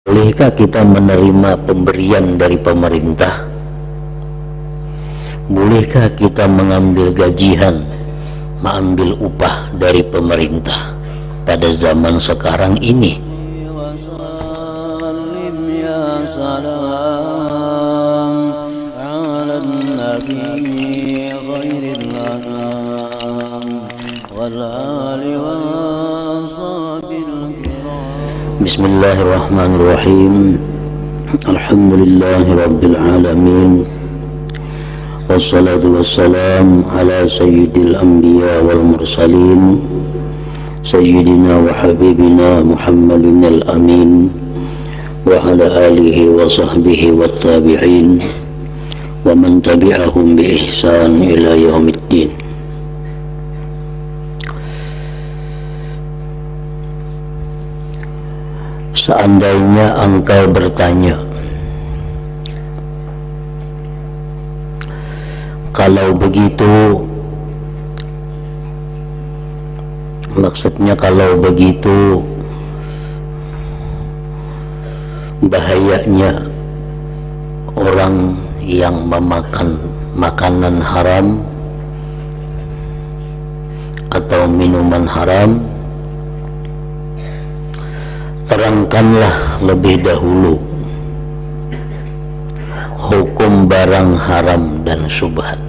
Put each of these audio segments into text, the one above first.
Bolehkah kita menerima pemberian dari pemerintah? Bolehkah kita mengambil gajian, mengambil upah dari pemerintah pada zaman sekarang ini? Bismillahirrahmanirrahim. Alhamdulillahi rabbil alamin. Wassalatu wassalam ala sayyidil anbiya wal mursalin, sayyidina wa habibina Muhammadin al-amin, wa ala alihi wa sahbihi wa tabi'in, wa man tabi'ahum bi ihsan ila yaumiddin. Seandainya engkau bertanya, kalau begitu, maksudnya kalau begitu bahayanya orang yang memakan makanan haram atau minuman haram, terangkanlah lebih dahulu hukum barang haram dan syubhat,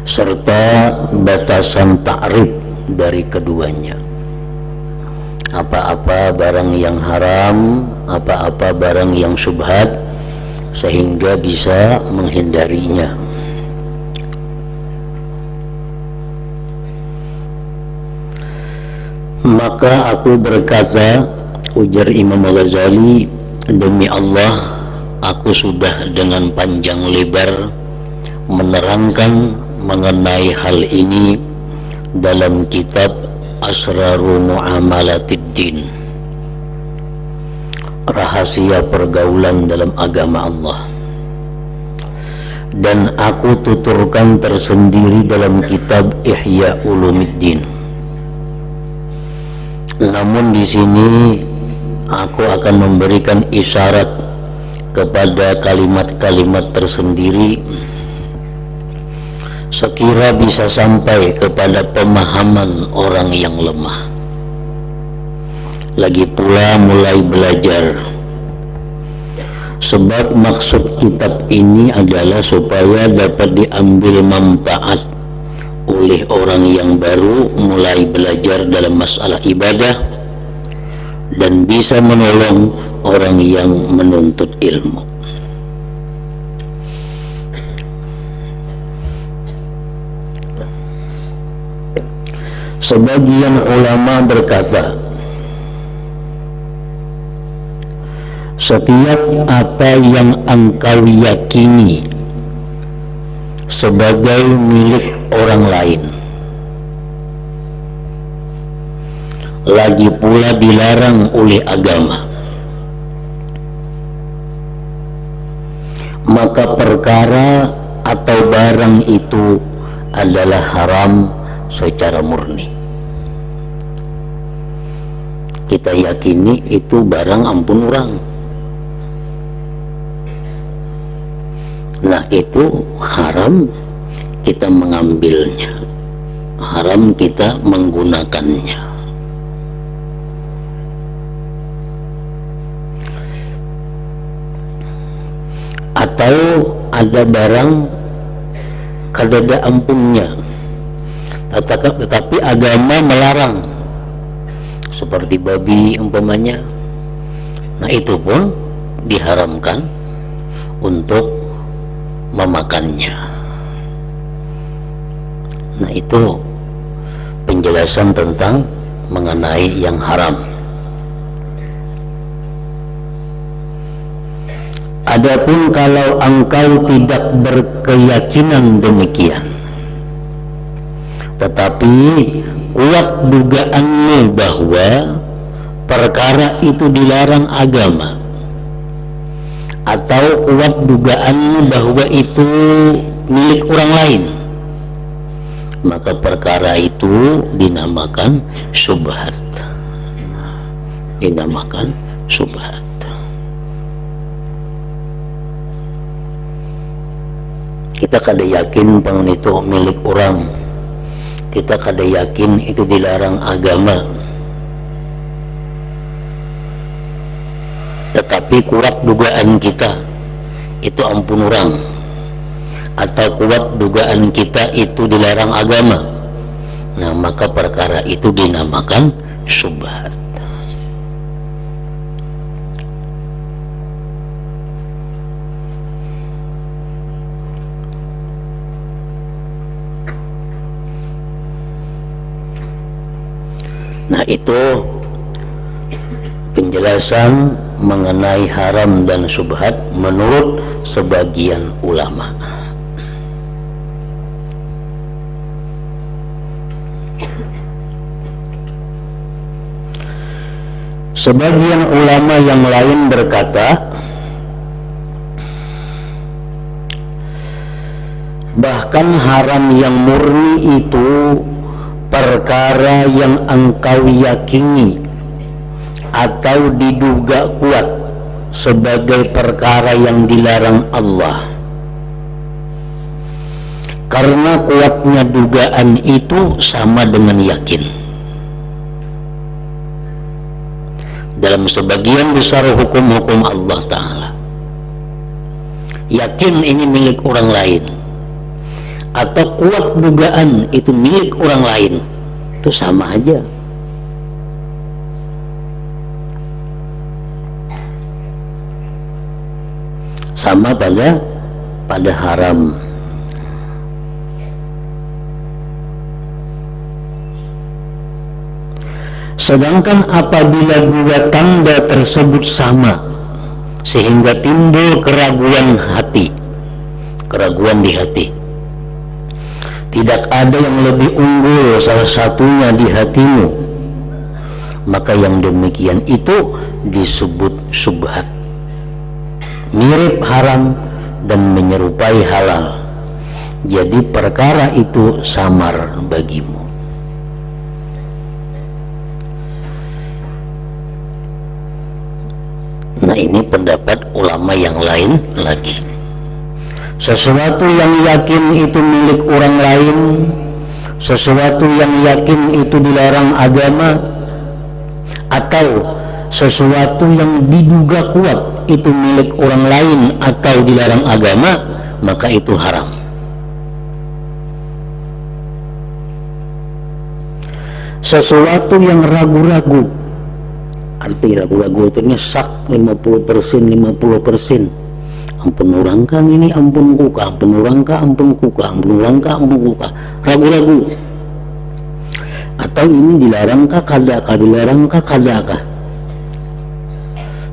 serta batasan ta'rif dari keduanya. Apa-apa barang yang haram, apa-apa barang yang syubhat, sehingga bisa menghindarinya. Maka aku berkata, ujar Imam Ghazali, demi Allah, aku sudah dengan panjang lebar menerangkan mengenai hal ini dalam kitab Asraru Mu'amalatid Din, rahasia pergaulan dalam agama Allah, dan aku tuturkan tersendiri dalam kitab Ihya Ulumuddin. Namun di sini aku akan memberikan isyarat kepada kalimat-kalimat tersendiri sekira bisa sampai kepada pemahaman orang yang lemah. Lagi pula mulai belajar. Sebab maksud kitab ini adalah supaya dapat diambil manfaat oleh orang yang baru mulai belajar dalam masalah ibadah, dan bisa menolong orang yang menuntut ilmu. Sebagian ulama berkata, setiap apa yang engkau yakini sebagai milik orang lain, lagi pula dilarang oleh agama, maka perkara atau barang itu adalah haram secara murni. Kita yakini itu barang ampun orang, nah itu haram kita mengambilnya, haram kita menggunakannya. Atau ada barang kadada ampunnya, tetapi agama melarang, seperti babi umpamanya, nah itu pun diharamkan untuk memakannya. Nah itu penjelasan tentang mengenai yang haram. Adapun kalau engkau tidak berkeyakinan demikian, tetapi kuat dugaanmu bahwa perkara itu dilarang agama, atau kuat dugaanmu bahwa itu milik orang lain, maka perkara itu dinamakan syubhat. Dinamakan syubhat. Kita kada yakin pang itu milik orang. Kita kada yakin itu dilarang agama. Tetapi kuat dugaan kita itu ampun orang, atau kuat dugaan kita itu dilarang agama, nah maka perkara itu dinamakan syubhat. Nah itu penjelasan mengenai haram dan syubhat menurut sebagian ulama. Sebagian ulama yang lain berkata bahkan haram yang murni itu perkara yang engkau yakini atau diduga kuat sebagai perkara yang dilarang Allah. Karena kuatnya dugaan itu sama dengan yakin. Dalam sebagian besar hukum-hukum Allah Ta'ala, yakin ini milik orang lain atau kuat dugaan itu milik orang lain, itu sama aja. Sama pada haram. Sedangkan apabila dua tanda tersebut sama sehingga timbul keraguan di hati, tidak ada yang lebih unggul salah satunya di hatimu, maka yang demikian itu disebut syubhat, mirip haram dan menyerupai halal. Jadi perkara itu samar bagimu. Nah ini pendapat ulama yang lain lagi. Sesuatu yang yakin itu milik orang lain, sesuatu yang yakin itu dilarang agama, atau sesuatu yang diduga kuat itu milik orang lain atau dilarang agama, maka itu haram. Sesuatu yang ragu-ragu, arti ragu-ragu itu nyesak 50%, 50%. Ampun orang kan ini, ampun kuka, ampun orang ka, ampun kuka, ampun orang ka, ampun kuka, ragu-ragu. Atau ini dilarang ka, kadaka, dilarang ka, kadaka.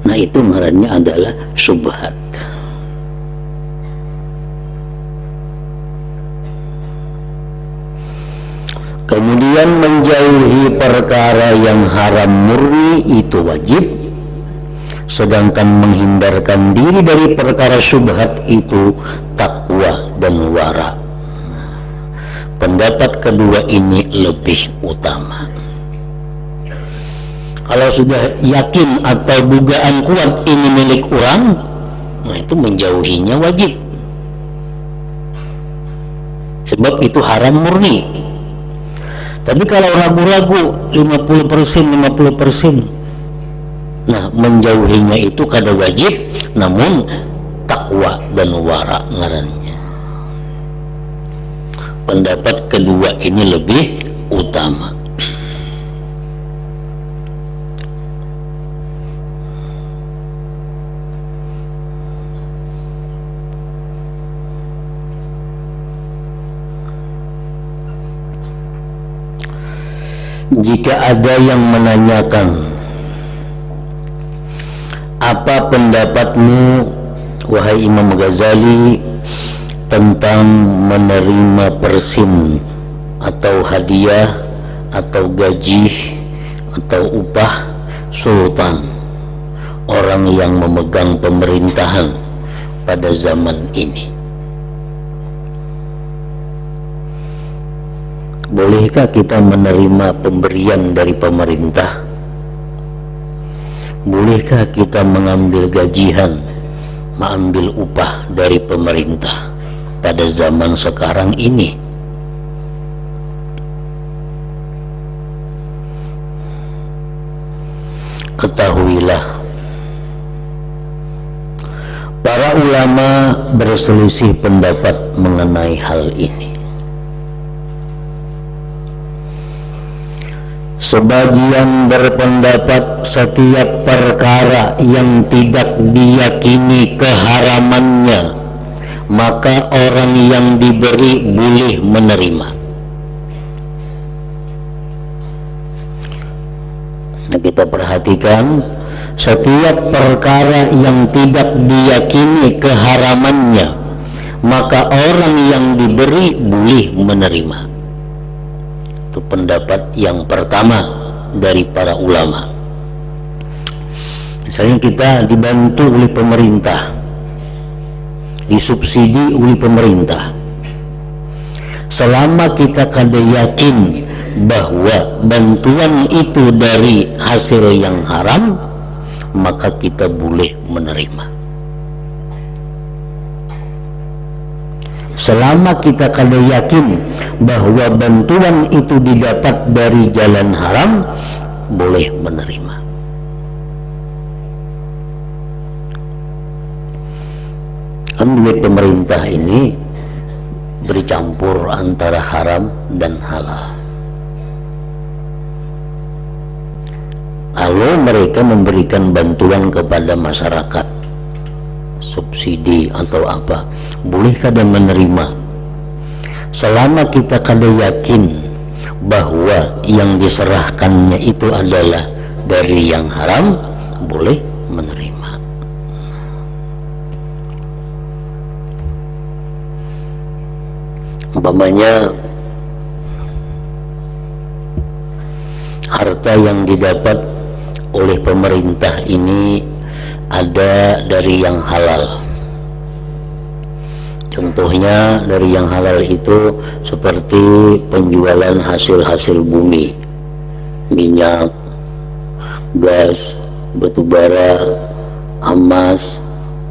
Nah itu ngarannya adalah syubhat. Kemudian menjauhi perkara yang haram murni itu wajib, sedangkan menghindarkan diri dari perkara syubhat itu takwa dan wara. Pendapat kedua ini lebih utama. Kalau sudah yakin atau dugaan kuat ini milik orang, nah itu menjauhinya wajib, sebab itu haram murni. Tapi kalau ragu-ragu 50%, 50%, nah menjauhinya itu kada wajib, namun takwa dan wara ngarannya. Pendapat kedua ini lebih utama. Jika ada yang menanyakan, apa pendapatmu wahai Imam Ghazali tentang menerima persin atau hadiah atau gaji atau upah sultan, orang yang memegang pemerintahan pada zaman ini? Bolehkah kita menerima pemberian dari pemerintah? Bolehkah kita mengambil gajian, mengambil upah dari pemerintah pada zaman sekarang ini? Ketahuilah, para ulama berselisih pendapat mengenai hal ini. Sebagian berpendapat setiap perkara yang tidak diyakini keharamannya, maka orang yang diberi boleh menerima. Nah, kita perhatikan, setiap perkara yang tidak diyakini keharamannya, maka orang yang diberi boleh menerima. Itu pendapat yang pertama dari para ulama. Misalnya kita dibantu oleh pemerintah, disubsidi oleh pemerintah, selama kita kada yakin bahwa bantuan itu dari hasil yang haram, maka kita boleh menerima. Selama kita kada yakin bahwa bantuan itu didapat dari jalan haram, boleh menerima. Kan duit pemerintah ini bercampur antara haram dan halal. Lalu mereka memberikan bantuan kepada masyarakat, subsidi atau apa, boleh kada menerima selama kita kada yakin bahwa yang diserahkannya itu adalah dari yang haram, boleh menerima. Umpamanya harta yang didapat oleh pemerintah ini ada dari yang halal. Contohnya dari yang halal itu seperti penjualan hasil-hasil bumi, minyak, gas, batu bara, emas,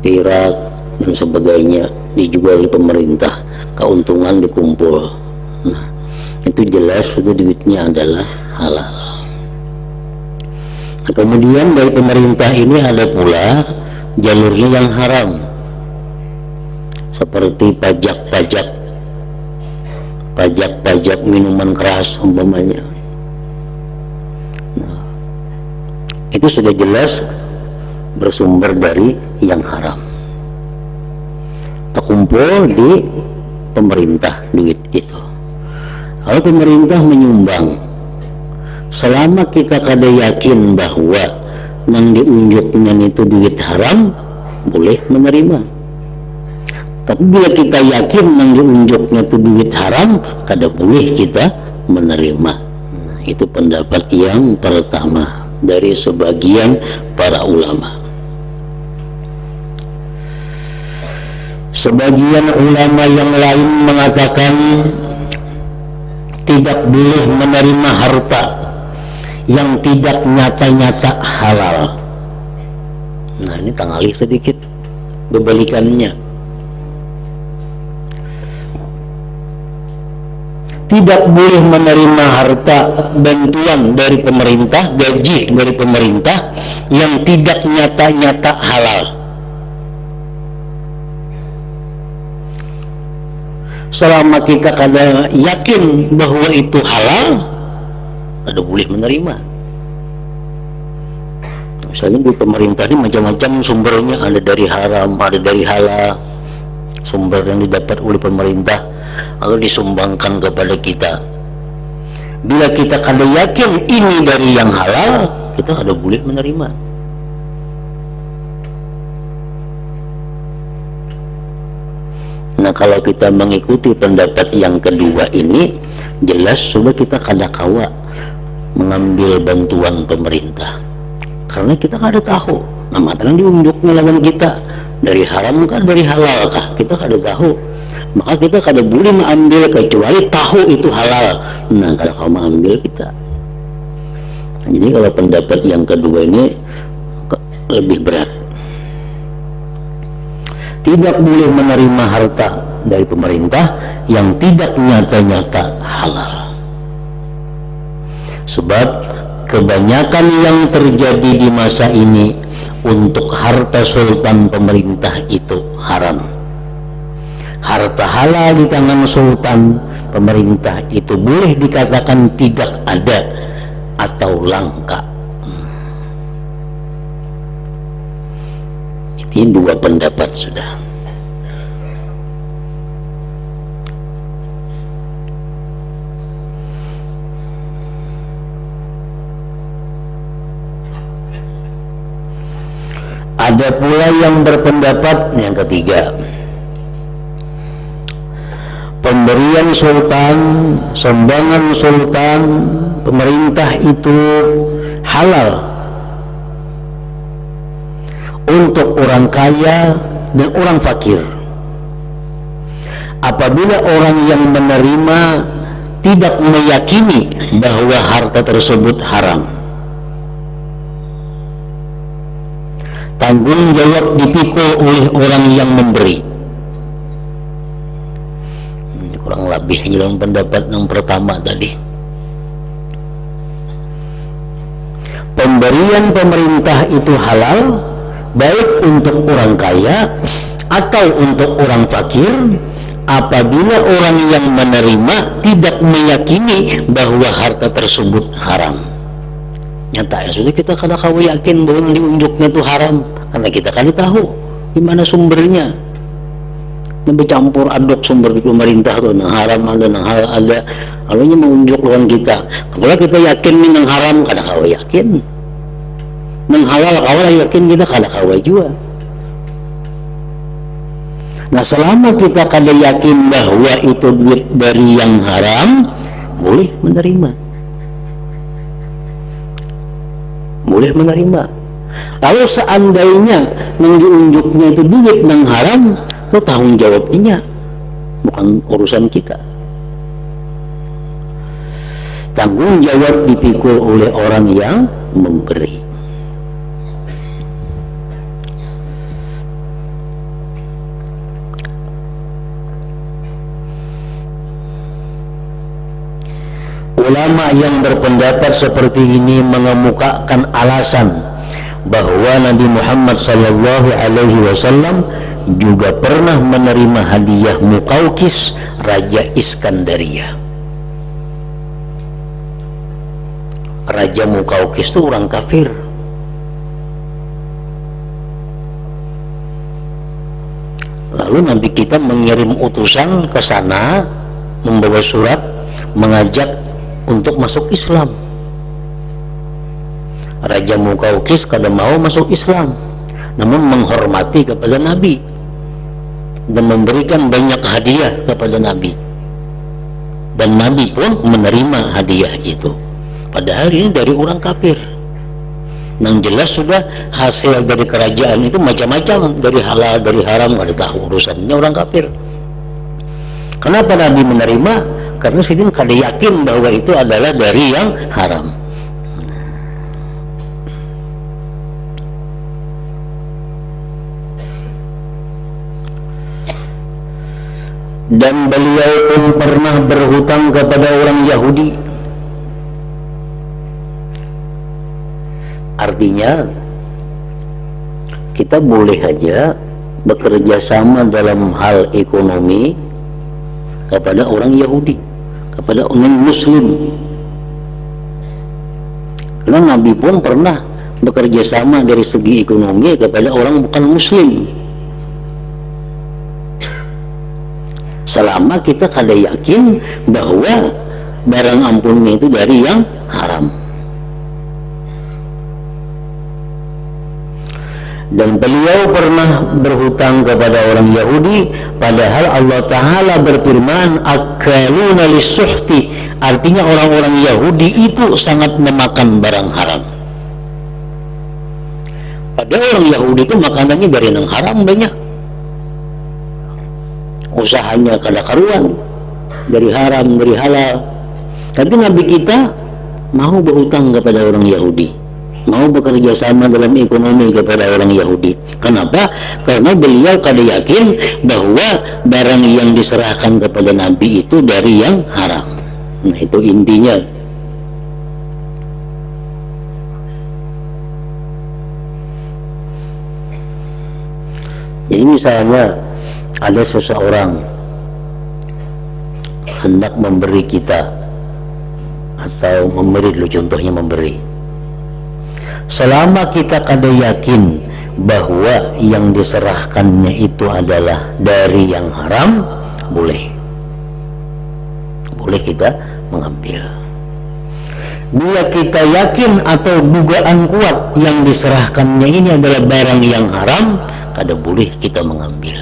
perak, dan sebagainya dijual oleh pemerintah, keuntungan dikumpul. Nah, itu jelas sudah duitnya adalah halal. Nah, kemudian dari pemerintah ini ada pula jalurnya yang haram, seperti pajak minuman keras umpamanya. Nah, itu sudah jelas bersumber dari yang haram, terkumpul di pemerintah duit itu. Kalau pemerintah menyumbang, selama kita kada yakin bahwa nang diunjuknya itu duit haram, boleh menerima. Tapi bila kita yakin nang diunjuknya itu duit haram, kada boleh kita menerima. Nah, itu pendapat yang pertama dari sebagian para ulama. Sebagian ulama yang lain mengatakan tidak boleh menerima harta yang tidak nyata-nyata halal. Nah, ini tangalih sedikit berbalikannya. Tidak boleh menerima harta bantuan dari pemerintah, gaji dari pemerintah yang tidak nyata-nyata halal. Selama kita kada yakin bahwa itu halal, kada boleh menerima. Misalnya di pemerintah ini macam-macam sumbernya, ada dari haram, ada dari halal. Sumber yang didapat oleh pemerintah lalu disumbangkan kepada kita. Bila kita kada yakin ini dari yang halal, kita kada boleh menerima. Nah, kalau kita mengikuti pendapat yang kedua ini, jelas sudah kita kada kawa mengambil bantuan pemerintah, karena kita kada tahu. Nah, matakan diunjuknya lawan kita dari haram kah dari halal kah, kita kada tahu. maka kita kada boleh mengambil kecuali tahu itu halal. Nah, kalau kau mengambil kita. Jadi kalau pendapat yang kedua ini lebih berat. Tidak boleh menerima harta dari pemerintah yang tidak nyata-nyata halal. Sebab kebanyakan yang terjadi di masa ini untuk harta sultan pemerintah itu haram. Harta halal di tangan sultan pemerintah itu boleh dikatakan tidak ada atau langka. Ini dua pendapat sudah. Ada pula yang berpendapat yang ketiga, pemberian sultan, sumbangan sultan, pemerintah itu halal untuk orang kaya dan orang fakir. Apabila orang yang menerima tidak meyakini bahwa harta tersebut haram, tanggung jawab dipikul oleh orang yang memberi. Kurang lebih dalam pendapat yang pertama tadi. Pemberian pemerintah itu halal baik untuk orang kaya atau untuk orang fakir apabila orang yang menerima tidak meyakini bahwa harta tersebut haram. Nyata ya sudah, kita kada kau yakin bahwa diunjuknya itu haram karena kita kan tahu di mana sumbernya. Yang bercampur aduk sumber di pemerintah itu, yang haram ada, yang halal ada. Alanya menunjuk lawan kita. Kalau kita yakin yang haram, kada kau yakin. Yang halal kau yakin, kita kada kau juga. Nah, selama kita kada yakin bahwa itu duit dari yang haram, boleh menerima. Boleh menerima. Lalu seandainya yang diunjuknya itu duit yang haram, itu tanggung jawabnya, bukan urusan kita. Tanggung jawab dipikul oleh orang yang memberi. Ulama yang berpendapat seperti ini mengemukakan alasan bahwa Nabi Muhammad sallallahu alaihi wasallam juga pernah menerima hadiah Muqawqis Raja Iskandaria. Raja Muqawqis itu orang kafir. Lalu Nabi kita mengirim utusan ke sana membawa surat mengajak untuk masuk Islam. Raja Muqawqis kada mau masuk Islam, namun menghormati kepada Nabi dan memberikan banyak hadiah kepada Nabi, dan Nabi pun menerima hadiah itu. Padahal ini dari orang kafir. Yang jelas sudah hasil dari kerajaan itu macam-macam, dari halal dari haram, ada tahu urusannya orang kafir. Kenapa Nabi menerima? Karena sedang kada yakin bahwa itu adalah dari yang haram. Dan beliau pun pernah berhutang kepada orang Yahudi. Artinya kita boleh aja bekerja sama dalam hal ekonomi kepada orang Yahudi, kepada orang Muslim. Karena Nabi pun pernah bekerja sama dari segi ekonomi kepada orang bukan Muslim. Selama kita kada yakin bahwa barang ampunnya itu dari yang haram. Dan beliau pernah berhutang kepada orang Yahudi, padahal Allah Ta'ala berfirman akaluna lisuhti, artinya orang-orang Yahudi itu sangat memakan barang haram. Padahal orang Yahudi itu makanannya dari yang haram banyak. usahanya kada karuan, dari haram, dari halal. Tapi Nabi kita mau berhutang kepada orang Yahudi, mau bekerja sama dalam ekonomi kepada orang Yahudi. Kenapa? Karena beliau kada yakin bahwa barang yang diserahkan kepada Nabi itu dari yang haram. Nah, itu intinya. Jadi misalnya ada seseorang hendak memberi kita, atau memberi dulu, contohnya memberi, selama kita kada yakin bahwa yang diserahkannya itu adalah dari yang haram, boleh kita mengambil. Bila kita yakin atau dugaan kuat yang diserahkannya ini adalah barang yang haram, kada boleh kita mengambil.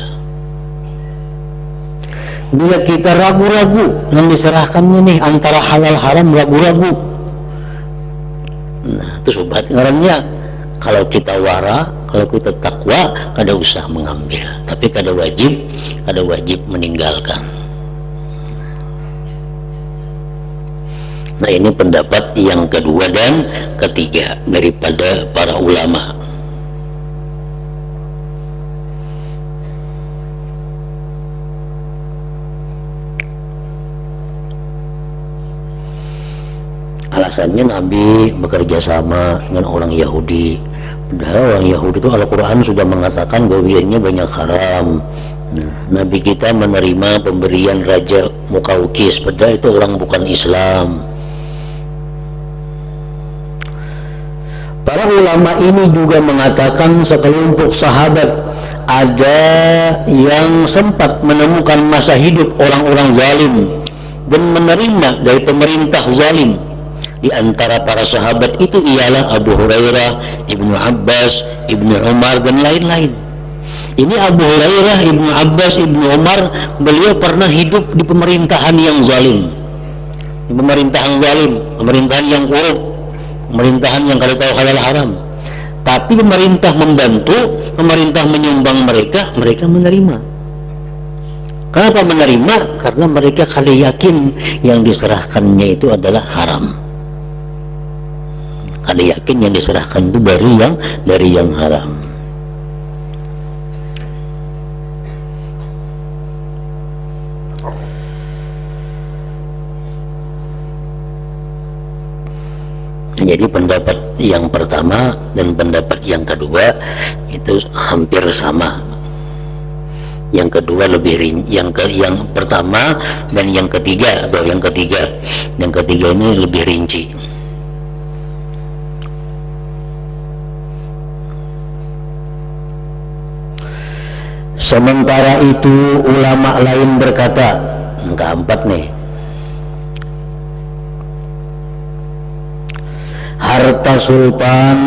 Bila kita ragu-ragu yang diserahkannya nih antara halal haram, ragu-ragu, nah itu sobat ngarannya, kalau kita wara, kalau kita takwa, kada usah mengambil, tapi kada wajib meninggalkan. Nah, ini pendapat yang kedua dan ketiga daripada para ulama. Alasannya Nabi bekerja sama dengan orang Yahudi. Padahal orang Yahudi itu Al-Quran sudah mengatakan gawiannya banyak haram. Nah, Nabi kita menerima pemberian Raja Mukaukis, padahal itu orang bukan Islam. Para ulama ini juga mengatakan sekelompok sahabat ada yang sempat menemukan masa hidup orang-orang zalim dan menerima dari pemerintah zalim. Di antara para sahabat itu ialah Abu Hurairah, Ibnu Abbas, Ibnu Umar dan lain-lain. Ini Abu Hurairah, Ibnu Abbas, Ibnu Umar, beliau pernah hidup di pemerintahan yang zalim, di pemerintahan zalim, pemerintahan yang korup, pemerintahan yang kada tahu halal haram. Tapi pemerintah membantu, pemerintah menyumbang mereka menerima. Kenapa menerima? Karena mereka kada yakin yang diserahkannya itu adalah haram. Kada yakin yang diserahkan itu dari yang haram. Jadi pendapat yang pertama dan pendapat yang kedua itu hampir sama. Yang kedua lebih rinci, yang pertama dan yang ketiga ini lebih rinci. Sementara itu ulama lain berkata, yang keempat nih, harta sultan,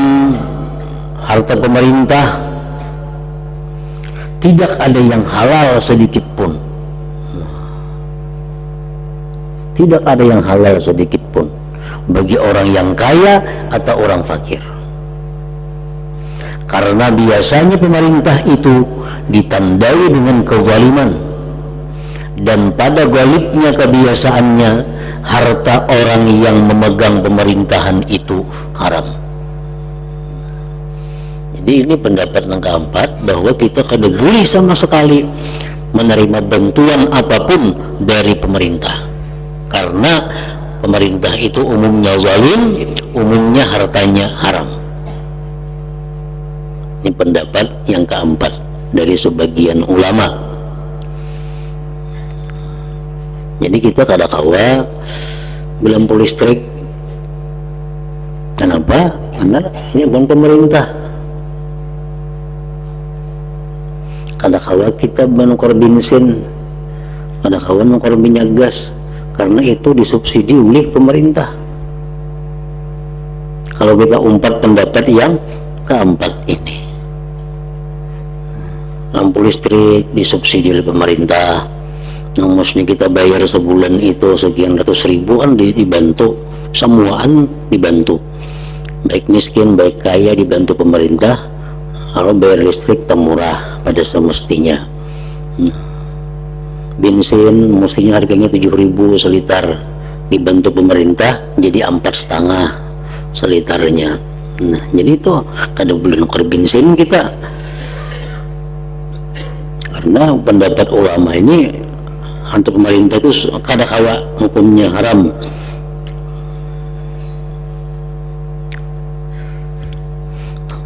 harta pemerintah, tidak ada yang halal sedikit pun. Tidak ada yang halal sedikit pun bagi orang yang kaya atau orang fakir. Karena biasanya pemerintah itu ditandai dengan kezaliman, dan pada galibnya kebiasaannya harta orang yang memegang pemerintahan itu haram. Jadi ini pendapat yang keempat, bahwa kita kada boleh sama sekali menerima bantuan apapun dari pemerintah, karena pemerintah itu umumnya zalim, umumnya hartanya haram. Ini pendapat yang keempat dari sebagian ulama. Jadi kita kada kawa lampu listrik. Kenapa? Karena ini bukan pemerintah. Kada kawa kita menukar bensin, kada kawa menukar minyak gas, karena itu disubsidi oleh pemerintah. Kalau kita umpat pendapat yang keempat ini, lampu listrik disubsidi oleh pemerintah, yang mesti kita bayar sebulan itu sekian ratus ribu kan dibantu, semuaan dibantu, baik miskin baik kaya dibantu pemerintah. Kalau bayar listrik murah pada semestinya. bensin mestinya harganya 7.000 seliter, dibantu pemerintah jadi 4,5 seliternya. Nah jadi itu kada boleh nukar bensin kita, karena pendapat ulama ini untuk pemerintah itu kada kawa hukumnya haram.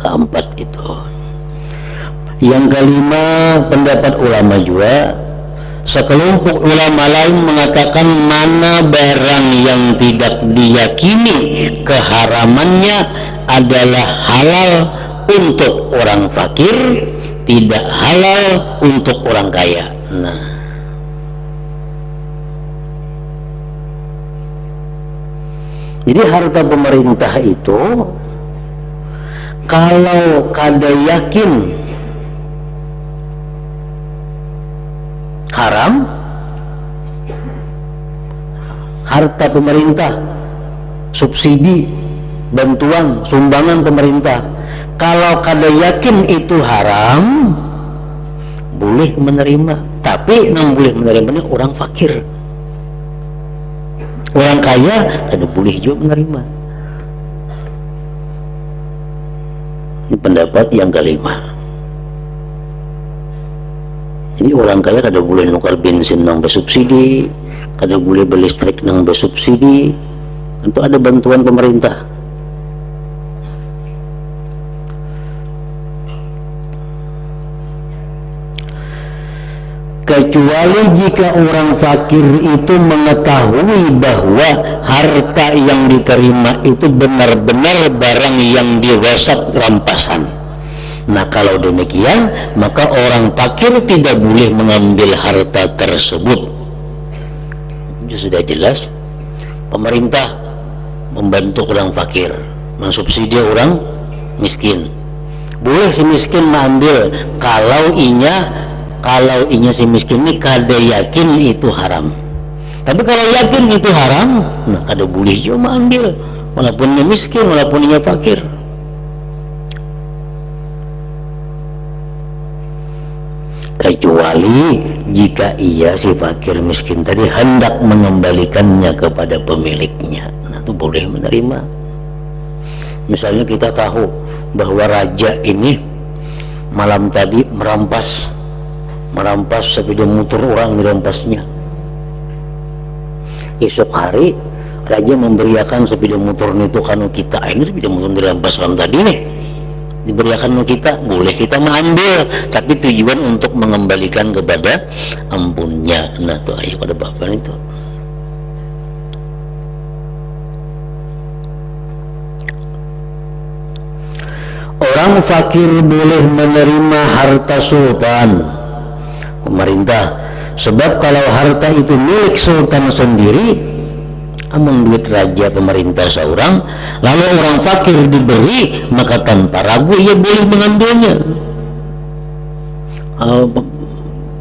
Keempat itu. Yang kelima, pendapat ulama juga, sekelompok ulama lain mengatakan mana barang yang tidak diyakini keharamannya adalah halal untuk orang fakir, tidak halal untuk orang kaya. Nah, jadi harta pemerintah itu kalau kada yakin haram, harta pemerintah, subsidi, bantuan, sumbangan pemerintah, kalau kada yakin itu haram, boleh menerima. Tapi yang boleh menerimanya orang fakir, orang kaya kada boleh juga menerima. Ini pendapat yang kelima. Jadi orang kaya kada boleh nukar bensin nang bersubsidi, kada boleh berlistrik nang bersubsidi, itu ada bantuan pemerintah. Kecuali jika orang fakir itu mengetahui bahwa harta yang diterima itu benar-benar barang yang dirosot rampasan. Nah kalau demikian, maka orang fakir tidak boleh mengambil harta tersebut. Itu sudah jelas, pemerintah membantu orang fakir, mensubsidi orang miskin. Boleh si miskin mengambil kalau inya si miskin ini kada yakin itu haram. Tapi kalau yakin itu haram, nah kada boleh juga mengambil, walaupun ia miskin, walaupun ia fakir. Kecuali jika ia si fakir miskin tadi hendak mengembalikannya kepada pemiliknya, nah itu boleh menerima. Misalnya kita tahu bahwa raja ini malam tadi merampas sepeda motor orang, dirampasnya. Esok hari raja memberiakan sepeda motor itu kanu kita, ini sepeda motor dirampaskan tadi nih, diberiakan kita, boleh kita mengambil, tapi tujuan untuk mengembalikan kepada ampunnya. Nah tuh ayo pada bapak itu. Orang fakir boleh menerima harta sultan, pemerintah, sebab kalau harta itu milik sultan sendiri, among duit raja pemerintah seorang, lalu orang fakir diberi, maka tanpa ragu ia boleh mengambilnya.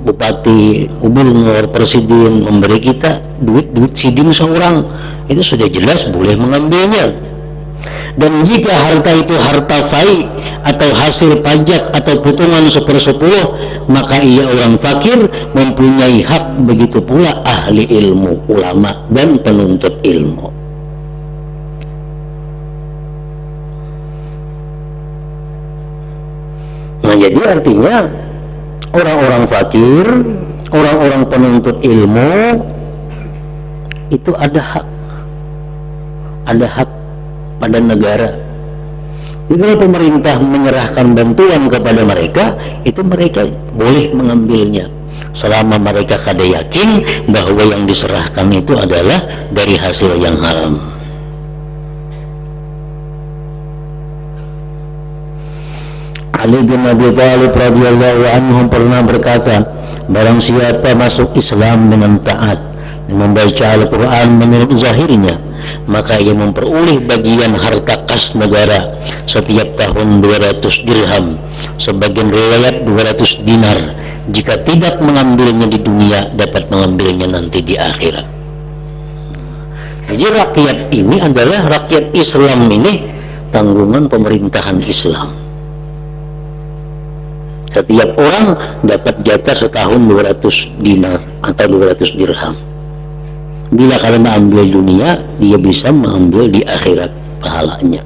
Bupati gubernur presiden memberi kita duit sidin seorang, itu sudah jelas boleh mengambilnya. Dan jika harta itu harta fai atau hasil pajak atau potongan 1/10, maka ia orang fakir mempunyai hak, begitu pula ahli ilmu, ulama dan penuntut ilmu. Nah jadi artinya orang-orang fakir, orang-orang penuntut ilmu itu ada hak pada negara. Jadi kalau pemerintah menyerahkan bantuan kepada mereka, itu mereka boleh mengambilnya selama mereka kada yakin bahwa yang diserahkan itu adalah dari hasil yang haram. Ali bin Abi Thalib radhiyallahu anhu pernah berkata, barang siapa masuk Islam dengan taat dan membaca Al-Quran menurut zahirnya, maka ia memperoleh bagian harta kas negara setiap tahun 200 dirham, sebagian riwayat 200 dinar. Jika tidak mengambilnya di dunia, dapat mengambilnya nanti di akhirat. Jadi rakyat ini adalah rakyat Islam, ini tanggungan pemerintahan Islam. Setiap orang dapat jatah setahun 200 dinar atau 200 dirham. Bila kalian mengambil dunia, dia bisa mengambil di akhirat pahalanya.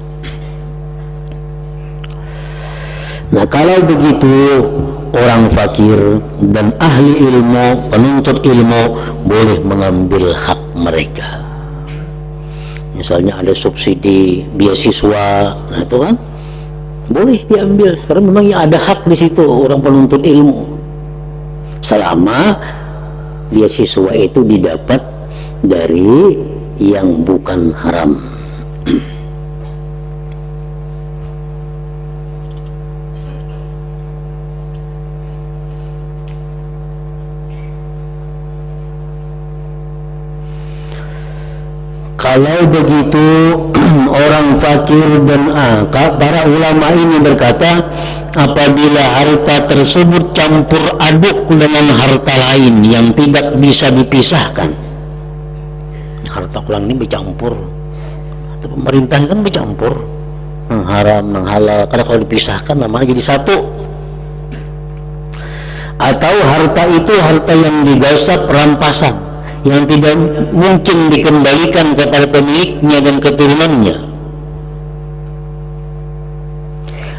Nah, kalau begitu orang fakir dan ahli ilmu, penuntut ilmu boleh mengambil hak mereka. Misalnya ada subsidi beasiswa, nah itu kan boleh diambil karena memang ada hak di situ orang penuntut ilmu. Selama beasiswa itu didapat dari yang bukan haram. Kalau begitu orang fakir dan para ulama ini berkata, apabila harta tersebut campur aduk dengan harta lain yang tidak bisa dipisahkan, harta ulang ini bercampur, pemerintah kan bercampur, yang haram, yang halal, karena kalau dipisahkan namanya jadi satu. Atau harta itu harta yang digasap rampasan, yang tidak mungkin dikembalikan kepada pemiliknya dan keturunannya,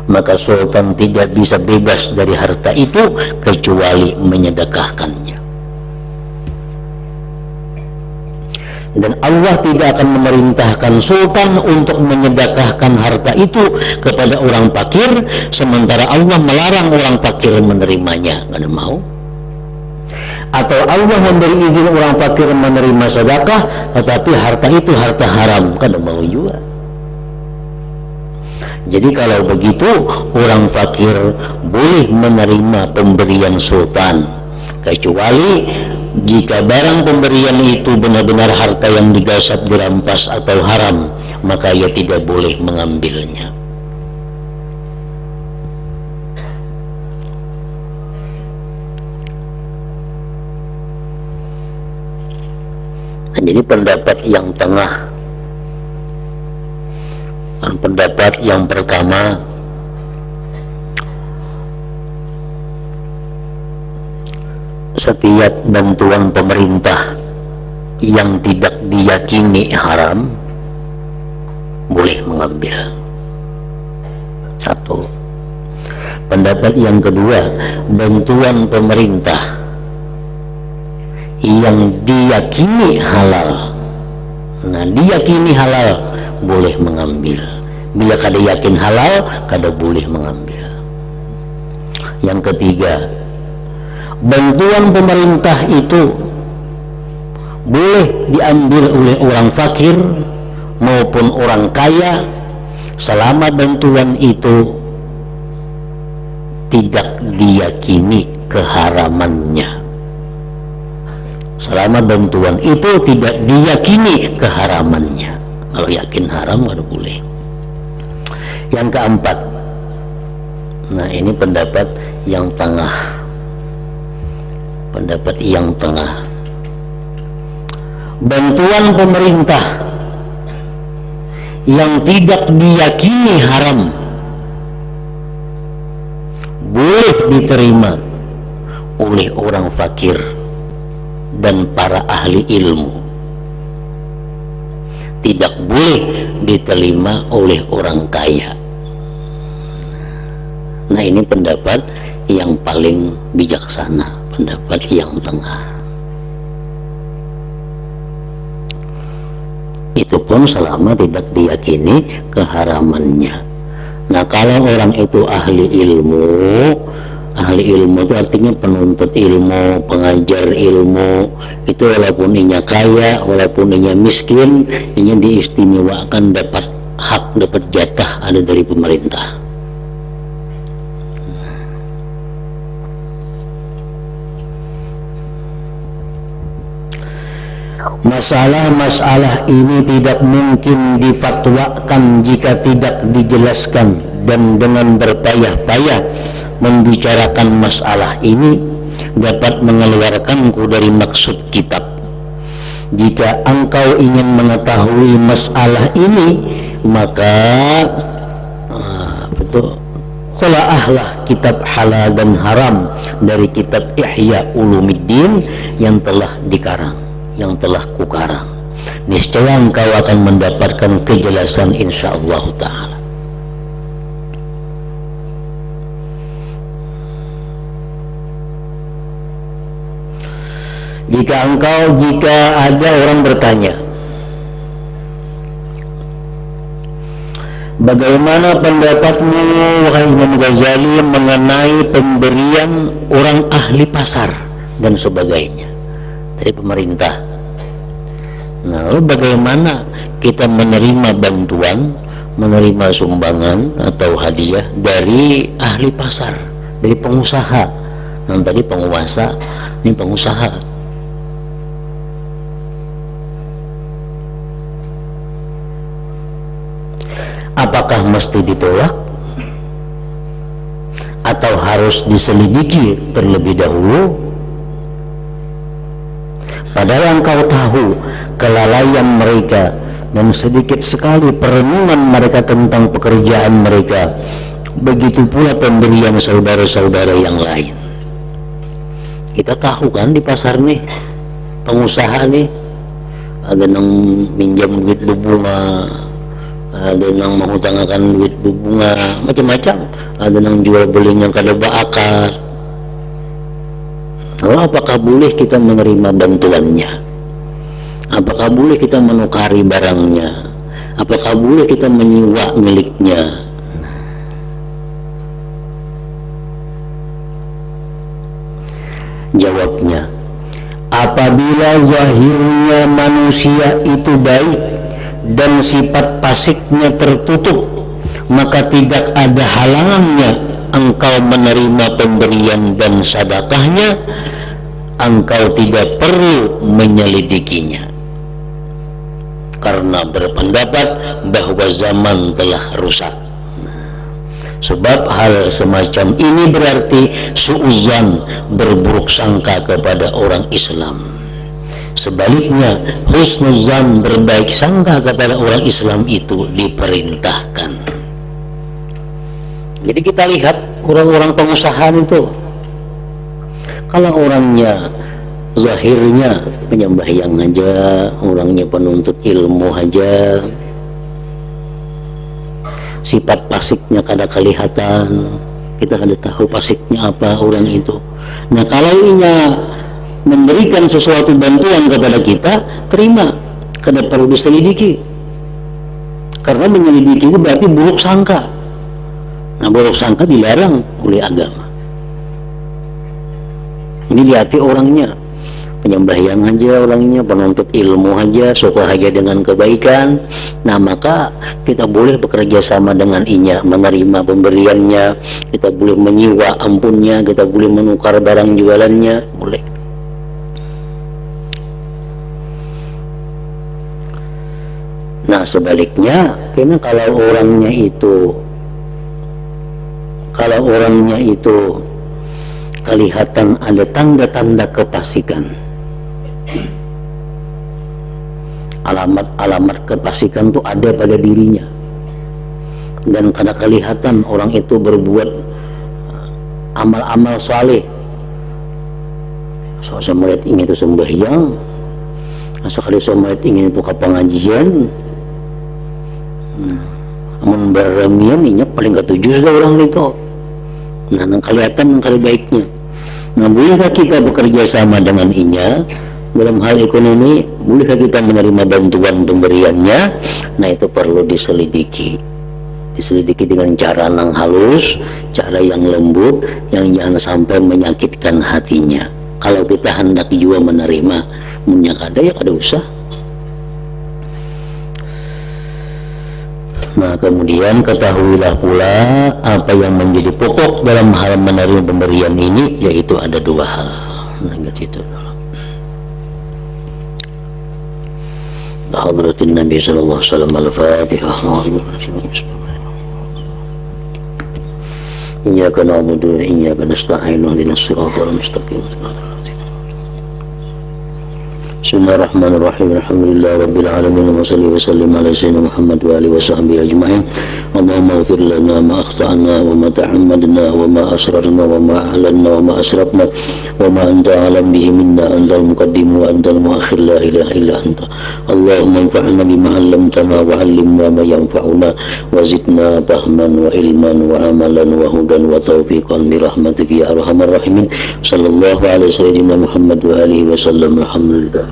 maka sultan tidak bisa bebas dari harta itu kecuali menyedekahkannya. Dan Allah tidak akan memerintahkan sultan untuk menyedekahkan harta itu kepada orang fakir, sementara Allah melarang orang fakir menerimanya. Nggak ada mau. Atau Allah memberi izin orang fakir menerima sedekah, tetapi harta itu harta haram, kan mau juga. Jadi kalau begitu orang fakir boleh menerima pemberian sultan, kecuali jika barang pemberian itu benar-benar harta yang digasap, dirampas atau haram, maka ia tidak boleh mengambilnya. Jadi pendapat yang tengah, dan pendapat yang pertama, setiap bantuan pemerintah yang tidak diyakini haram boleh mengambil. Satu. Pendapat yang kedua, bantuan pemerintah yang diyakini halal, nah diyakini halal boleh mengambil. Bila kada yakin halal, kada boleh mengambil. Yang ketiga, bantuan pemerintah itu boleh diambil oleh orang fakir maupun orang kaya selama bantuan itu tidak diyakini keharamannya. Selama bantuan itu tidak diyakini keharamannya. Kalau yakin haram nggak boleh. Yang keempat, nah ini pendapat yang tengah. Pendapat yang tengah, bantuan pemerintah yang tidak diyakini haram boleh diterima oleh orang fakir dan para ahli ilmu, tidak boleh diterima oleh orang kaya. Nah ini pendapat yang paling bijaksana, pendapat yang tengah. Itu pun selama tidak diyakini keharamannya. Nah kalau orang itu ahli ilmu itu artinya penuntut ilmu, pengajar ilmu, itu walaupun inya kaya, walaupun inya miskin, inya diistimewakan dapat hak, dapat jatah ada dari pemerintah. Masalah-masalah ini tidak mungkin difatwakan jika tidak dijelaskan, dan dengan berpayah-payah membicarakan masalah ini dapat mengeluarkanku dari maksud kitab. Jika engkau ingin mengetahui masalah ini, maka khulaahlah kitab halal dan haram dari kitab Ihya Ulumuddin yang telah dikarang, yang telah kukarang. Niscaya engkau akan mendapatkan kejelasan insyaallah ta'ala. Jika ada orang bertanya, bagaimana pendapatmu wahai Imam Ghazali mengenai pemberian orang ahli pasar dan sebagainya dari pemerintah? Nah, lalu bagaimana kita menerima bantuan, menerima sumbangan atau hadiah dari ahli pasar, dari pengusaha? Nah, tadi penguasa, ini pengusaha. Apakah mesti ditolak atau harus diselidiki terlebih dahulu? Padahal engkau tahu kelalaian mereka dan sedikit sekali perenungan mereka tentang pekerjaan mereka. Begitu pula pemberian saudara-saudara yang lain. Kita tahu kan di pasar nih, pengusaha nih, ada yang minjam duit berbunga, ada yang menghutangkan duit berbunga, macam-macam. Ada yang jual belinya kada berakar. Lalu apakah boleh kita menerima bantuannya? Apakah boleh kita menukari barangnya? Apakah boleh kita menyewa miliknya? Jawabnya, apabila zahirnya manusia itu baik dan sifat fasiknya tertutup, maka tidak ada halangannya engkau menerima pemberian dan sedekahnya. Engkau tidak perlu menyelidikinya, karena berpendapat bahwa zaman telah rusak. Sebab hal semacam ini berarti suuzan, berburuk sangka kepada orang Islam. Sebaliknya, husnuzan, berbaik sangka kepada orang Islam itu diperintahkan. Jadi kita lihat orang-orang pengusaha itu, kalau orangnya zahirnya penyembahyang aja, orangnya penuntut ilmu aja, sifat pasiknya kada kelihatan, kita kada tahu pasiknya apa orang itu. Nah, kalau ia memberikan sesuatu bantuan kepada kita, terima, kada perlu diselidiki, karena menyelidiki itu berarti buruk sangka. Nah, buruk sangka dilarang oleh agama. Ini lihat orangnya penyembahyang aja, orangnya penuntut ilmu aja, suka aja dengan kebaikan. Nah, maka kita boleh bekerja sama dengan inya, menerima pemberiannya, kita boleh menyewa ampunnya, kita boleh menukar barang jualannya, boleh. Nah, sebaliknya, karena kalau orangnya itu kelihatan ada tanda-tanda kefasikan, alamat-alamat kefasikan itu ada pada dirinya, dan kada kelihatan orang itu berbuat amal-amal saleh. Saya melihat ingin itu sembahyang, sekali saya melihat ingin itu ke pengajian, amun beramian ini paling ketujuh sudah orang itu. Nah, kelihatan yang kali baiknya. Nah, bolehkah kita bekerja sama dengan inya dalam hal ekonomi? Bolehkah kita menerima bantuan pemberiannya? Nah, itu perlu diselidiki dengan cara yang halus, cara yang lembut, yang jangan sampai menyakitkan hatinya. Kalau kita hendak juga menerima, punya kada ya kada usah. Nah, kemudian ketahuilah pula apa yang menjadi pokok dalam hal menerima pemberian ini, yaitu ada dua hal. Nah, gitu. Hadratin Nabi sallallahu alaihi wasallam. Al-Fatihah. Iyyaka na'budu wa iyyaka nasta'in. Ihdinas siratal mustaqim. Bismillahirrahmanirrahim. Alhamdulillah rabbil alamin wa salli wa sallim ala sayyidina Muhammad wa alihi wa sahbihi ajma'in. اللهم اغفر لنا ما أخطأنا وما تعمدنا وما أسررنا وما أعلنا وما أسرفنا وما أنت أعلم به منا. أنت المقدم وأنت المؤخر لا إله إلا أنت. اللهم انفعنا بما علمتنا وعلمنا ما ينفعنا وزدنا فهما وعلما وعملا وهدى وتوفيقا برحمتك يا أرحم الراحمين. صلى الله على سيدنا محمد وآله وسلم. الحمد لله.